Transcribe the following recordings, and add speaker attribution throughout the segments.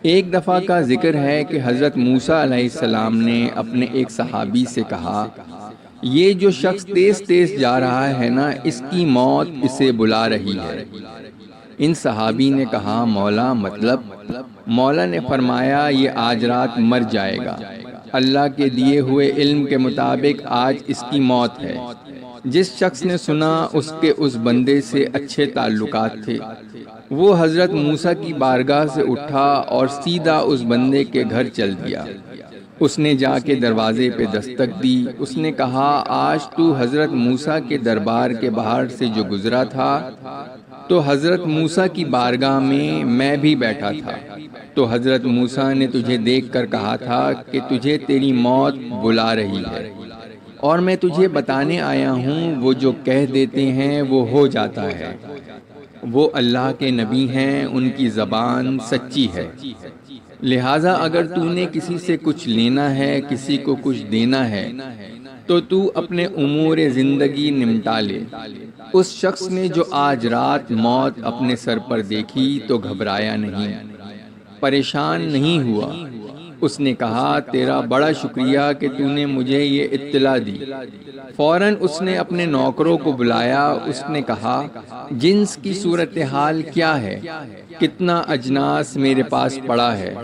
Speaker 1: ایک دفعہ کا ذکر ہے کہ حضرت موسیٰ علیہ السلام نے اپنے ایک صحابی سے کہا، یہ جو شخص تیز تیز جا رہا ہے نا، اس کی موت اسے بلا رہی ہے۔ ان صحابی نے کہا، مولا مطلب؟ مولا نے فرمایا، یہ آج رات مر جائے گا۔ اللہ کے دیے ہوئے علم کے مطابق آج اس کی موت ہے۔ جس شخص نے سنا اس کے اس بندے سے اچھے تعلقات تھے، وہ حضرت موسیٰ کی بارگاہ سے اٹھا اور سیدھا اس بندے کے گھر چل دیا۔ اس نے جا کے دروازے پہ دستک دی۔ اس نے کہا، آج تو حضرت موسیٰ کے دربار کے باہر سے جو گزرا تھا تو حضرت موسیٰ کی بارگاہ میں بھی بیٹھا تھا، تو حضرت موسیٰ نے تجھے دیکھ کر کہا تھا کہ تجھے تیری موت بلا رہی ہے، اور میں تجھے بتانے آیا ہوں وہ جو کہہ دیتے ہیں وہ ہو جاتا ہے۔ وہ اللہ کے نبی ہیں، ان کی زبان سچی ہے۔ لہٰذا اگر تو نے کسی سے کچھ لینا ہے، کسی کو کچھ دینا ہے، تو اپنے امور زندگی نمٹا لے۔ اس شخص نے جو آج رات موت اپنے سر پر دیکھی تو گھبرایا نہیں، پریشان نہیں ہوا۔ اس نے کہا، تیرا بڑا شکریہ کہ تو نے مجھے یہ اطلاع دی۔ فوراً اس نے اپنے نوکروں کو بلایا۔ اس نے کہا، جنس کی صورتحال کیا ہے؟ کتنا اجناس میرے پاس پڑا ہے؟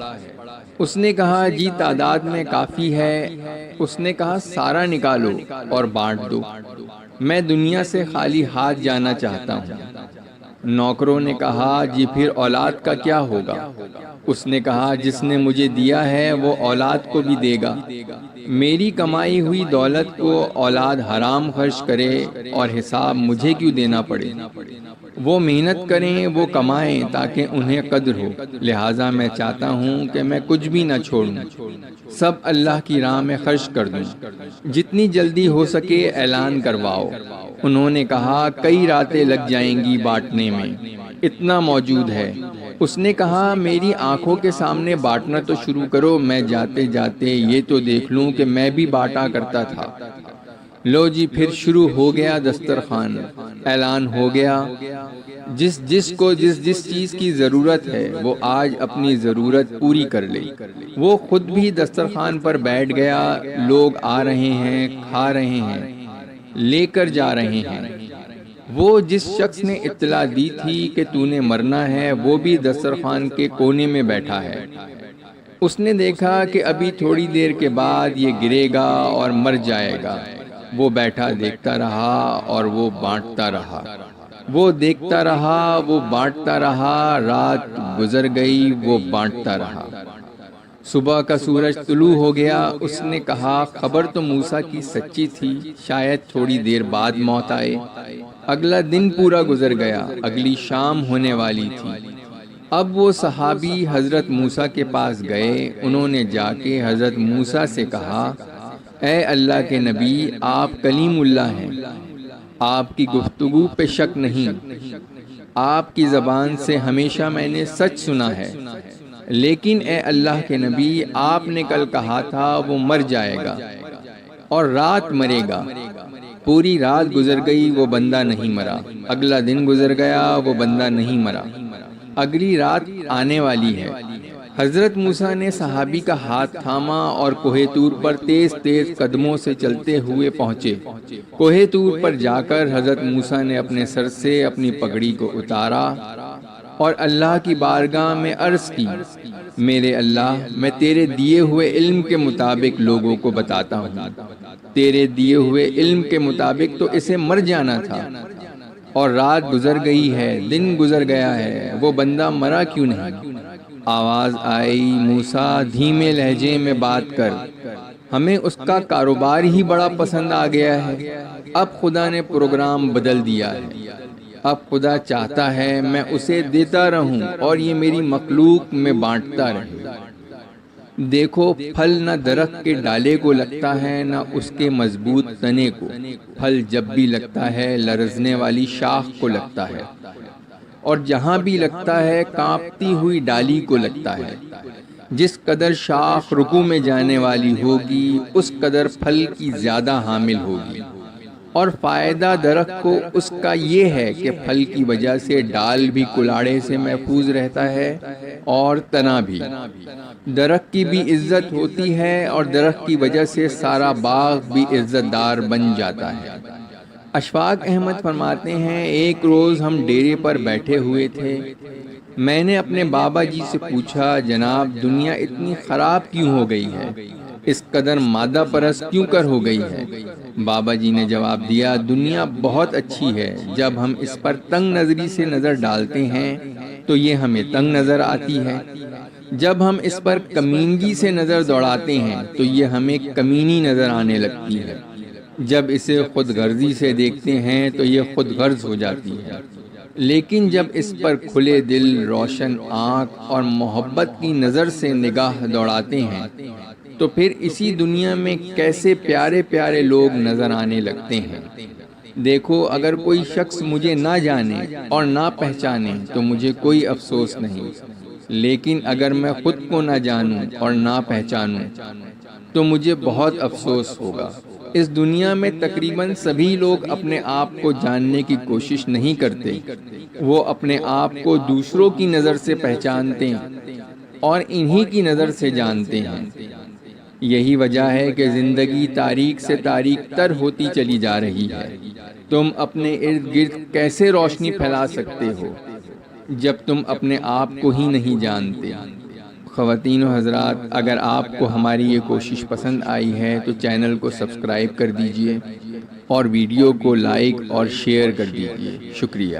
Speaker 1: اس نے کہا، جی تعداد میں کافی ہے۔ اس نے کہا، سارا نکالو اور بانٹ دو، میں دنیا سے خالی ہاتھ جانا چاہتا ہوں۔ نوکروں نے کہا، جی پھر اولاد کا کیا ہوگا؟ اس نے کہا، جس نے مجھے دیا ہے وہ اولاد کو بھی دے گا۔ میری کمائی ہوئی دولت کو اولاد حرام خرچ کرے اور حساب مجھے کیوں دینا پڑے؟ وہ محنت کریں، وہ کمائیں تاکہ انہیں قدر ہو۔ لہٰذا میں چاہتا ہوں کہ میں کچھ بھی نہ چھوڑوں، سب اللہ کی راہ میں خرچ کر دوں۔ جتنی جلدی ہو سکے اعلان کرواؤ۔ انہوں نے کہا، کئی راتیں لگ جائیں گی بانٹنے میں، اتنا موجود ہے۔ اس نے کہا، میری آنکھوں کے سامنے بانٹنا تو شروع کرو، میں جاتے جاتے یہ تو دیکھ لوں کہ میں بھی بانٹا کرتا تھا۔ لو جی پھر شروع ہو گیا دسترخوان۔ اعلان ہو گیا، جس کو جس چیز کی ضرورت ہے وہ آج اپنی ضرورت پوری کر لے۔ وہ خود بھی دسترخوان پر بیٹھ گیا۔ لوگ آ رہے ہیں، کھا رہے ہیں، لے کر جا رہے ہیں۔ وہ جس شخص نے اطلاع دی تھی کہ تو نے مرنا ہے، وہ بھی دسترخوان کے کونے میں بیٹھا ہے۔ اس نے دیکھا کہ ابھی تھوڑی دیر کے بعد یہ گرے گا اور مر جائے گا۔ وہ بیٹھا دیکھتا رہا اور وہ بانٹتا رہا۔ وہ دیکھتا رہا، وہ بانٹتا رہا۔ رات گزر گئی، وہ بانٹتا رہا۔ صبح کا سورج طلوع ہو گیا۔ اس نے کہا، خبر تو موسیٰ کی سچی تھی، شاید تھوڑی دیر بعد موت آئے۔ اگلا دن پورا گزر گیا، اگلی شام ہونے والی تھی۔ اب وہ صحابی حضرت موسیٰ کے پاس گئے۔ انہوں نے جا کے حضرت موسیٰ سے کہا، اے اللہ کے نبی، آپ کلیم اللہ ہیں، آپ کی گفتگو پہ شک نہیں، آپ کی زبان سے ہمیشہ میں نے سچ سنا ہے، لیکن اے اللہ کے نبی، آپ نے کل کہا تھا وہ مر جائے گا اور رات مرے گا۔ پوری رات گزر گئی، وہ بندہ نہیں مرا۔ اگلا دن گزر گیا، وہ بندہ نہیں مرا۔ اگلی رات آنے والی ہے۔ حضرت موسیٰ نے صحابی کا ہاتھ تھاما اور کوہ طور پر تیز تیز قدموں سے چلتے ہوئے پہنچے۔ کوہ طور پر جا کر حضرت موسیٰ نے اپنے سر سے اپنی پگڑی کو اتارا اور اللہ کی بارگاہ میں عرض کی، میرے اللہ، میں تیرے دیے ہوئے علم کے مطابق لوگوں کو بتاتا ہوں، تیرے دیے ہوئے علم کے مطابق تو اسے مر جانا تھا، اور رات گزر گئی ہے، دن گزر گیا ہے، وہ بندہ مرا کیوں نہیں؟ آواز آئی، موسیٰ دھیمے لہجے میں بات کر، ہمیں اس کا کاروبار ہی بڑا پسند آ گیا ہے۔ اب خدا نے پروگرام بدل دیا ہے، اب خدا چاہتا ہے میں اسے دیتا رہوں اور یہ میری مخلوق میں بانٹتا رہے۔ دیکھو، پھل نہ درخت کے ڈالے کو لگتا ہے نہ اس کے مضبوط تنے کو، پھل جب بھی لگتا ہے لرزنے والی شاخ کو لگتا ہے، اور جہاں بھی لگتا ہے کانپتی ہوئی ڈالی کو لگتا ہے۔ جس قدر شاخ رکوع میں جانے والی ہوگی، اس قدر پھل کی زیادہ حامل ہوگی۔ اور فائدہ درخت کو اس کا یہ ہے کہ پھل کی وجہ سے ڈال بھی کلاڑے سے محفوظ رہتا ہے اور تنا بھی۔ درخت کی بھی عزت ہوتی ہے اور درخت کی وجہ سے سارا باغ بھی عزت دار بن جاتا ہے۔ اشفاق احمد فرماتے ہیں، ایک روز ہم ڈیرے پر بیٹھے ہوئے تھے۔ میں نے اپنے بابا جی سے پوچھا، جناب دنیا اتنی خراب کیوں ہو گئی ہے؟ اس قدر مادہ پرست کیوں کر ہو گئی ہے؟ بابا جی نے جواب دیا، دنیا بہت اچھی ہے، جب ہم اس پر تنگ نظری سے نظر ڈالتے ہیں تو یہ ہمیں تنگ نظر آتی ہے، جب ہم اس پر کمینگی سے نظر دوڑاتے ہیں تو یہ ہمیں کمینی نظر آنے لگتی ہے، جب اسے خود غرضی سے دیکھتے ہیں تو یہ خود غرض ہو جاتی ہے، لیکن جب اس پر کھلے دل، روشن آنکھ اور محبت کی نظر سے نگاہ دوڑاتے ہیں تو پھر اسی دنیا میں کیسے پیارے پیارے لوگ نظر آنے لگتے ہیں۔ دیکھو، اگر کوئی شخص مجھے نہ جانے اور نہ پہچانے تو مجھے کوئی افسوس نہیں، لیکن اگر میں خود کو نہ جانوں اور نہ پہچانوں تو مجھے بہت افسوس ہوگا۔ اس دنیا میں تقریباً سبھی لوگ اپنے آپ کو جاننے کی کوشش نہیں کرتے، وہ اپنے آپ کو دوسروں کی نظر سے پہچانتے ہیں اور انہی کی نظر سے جانتے ہیں۔ یہی وجہ ہے کہ زندگی تاریک سے تاریک تر ہوتی چلی جا رہی ہے۔ تم اپنے ارد گرد کیسے روشنی پھیلا سکتے ہو جب تم اپنے آپ کو ہی نہیں جانتے؟ خواتین و حضرات، اگر آپ کو ہماری یہ کوشش پسند آئی ہے تو چینل کو سبسکرائب کر دیجئے اور ویڈیو کو لائک اور شیئر کر دیجئے۔ شکریہ۔